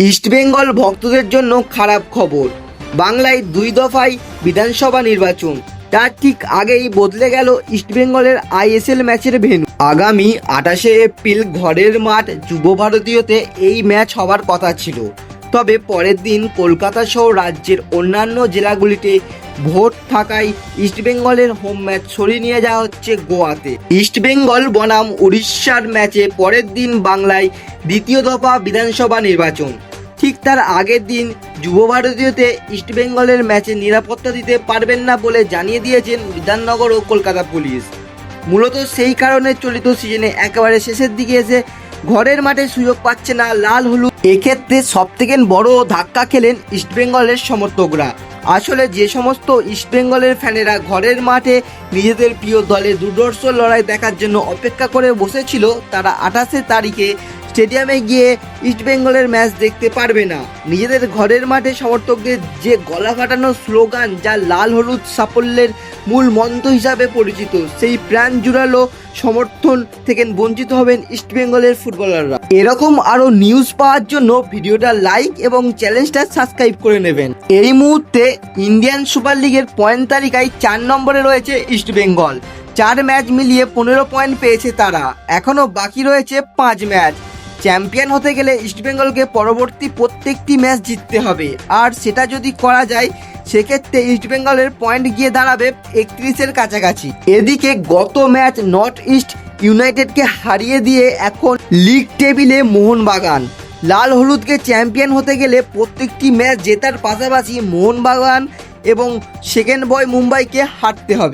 ইস্টবেঙ্গল ভক্তদের জন্য খারাপ খবর। বাংলায় 2 দফায় বিধানসভা নির্বাচন, তার ঠিক আগেই বদলে গেল ইস্টবেঙ্গলের আইএসএল ম্যাচের ভেন্যু। আগামী 28শে এপ্রিল ঘরের মাঠ যুব ভারতীয়তে এই ম্যাচ হওয়ার কথা ছিল, তবে পরের দিন কলকাতা সহ রাজ্যের অন্যান্য জেলাগুলিতে ভোট থাকায় ইস্টবেঙ্গলের হোম ম্যাচ সরিয়ে নিয়ে যাওয়া হচ্ছে গোয়াতে। ইস্টবেঙ্গল বনাম উড়িষ্যার ম্যাচে পরের দিন বাংলায় দ্বিতীয় দফা বিধানসভা নির্বাচন। ঠিক তার আগের দিন যুব ভারতীয়তে ইস্টবেঙ্গলের ম্যাচে নিরাপত্তা দিতে পারবেন না বলে জানিয়ে দিয়েছেন বিধাননগর ও কলকাতা পুলিশ। মূলত সেই কারণে চলিত সিজনে একেবারে শেষের দিকে এসে ঘরের মাঠে সুযোগ পাচ্ছে না লাল হলুদ। এক্ষেত্রে সবথেকে বড় ধাক্কা খেলেন ইস্টবেঙ্গলের সমর্থকরা। আসলে যে সমস্ত ইস্টবেঙ্গলের ফ্যানেরা ঘরের মাঠে নিজেদের প্রিয় দলের দুর্ধর্ষ লড়াই দেখার জন্য অপেক্ষা করে বসেছিল, তারা 28শে তারিখে স্টেডিয়ামে গিয়ে ইস্টবেঙ্গলের ম্যাচ দেখতে পারবে না। নিজেদের ঘরের মাঠে সমর্থকদের যে গলা ফাটানো স্লোগান, যা লাল হলুদ সাফল্যের মূল মন্ত্র হিসাবে পরিচিত, সেই প্রাণ জুড়ালো সমর্থন থেকে বঞ্চিত হবেন ইস্টবেঙ্গলের ফুটবলাররা। এরকম আরও নিউজ পাওয়ার জন্য ভিডিওটা লাইক এবং চ্যানেলটা সাবস্ক্রাইব করে নেবেন। এই মুহূর্তে ইন্ডিয়ান সুপার লিগের পয়েন্ট তালিকায় 4 নম্বরে রয়েছে ইস্টবেঙ্গল। 4 ম্যাচ মিলিয়ে 15 পয়েন্ট পেয়েছে তারা। এখনও বাকি রয়েছে 5 ম্যাচ। চ্যাম্পিয়ন হতে গেলে ইস্টবেঙ্গলকে পরবর্তী প্রত্যেকটি ম্যাচ জিততে হবে, আর সেটা যদি করা যায় সেক্ষেত্রে ইস্টবেঙ্গলের পয়েন্ট গিয়ে দাঁড়াবে 31-এর কাছাকাছি। এদিকে গত ম্যাচ নর্থ ইস্ট ইউনাইটেডকে হারিয়ে দিয়ে এখন লিগ টেবিলে মোহনবাগান। লাল হলুদকে চ্যাম্পিয়ন হতে গেলে প্রত্যেকটি ম্যাচ জেতার পাশাপাশি মোহনবাগান এবং সেকেন্ড বয় মুম্বাইকে হারতে হবে।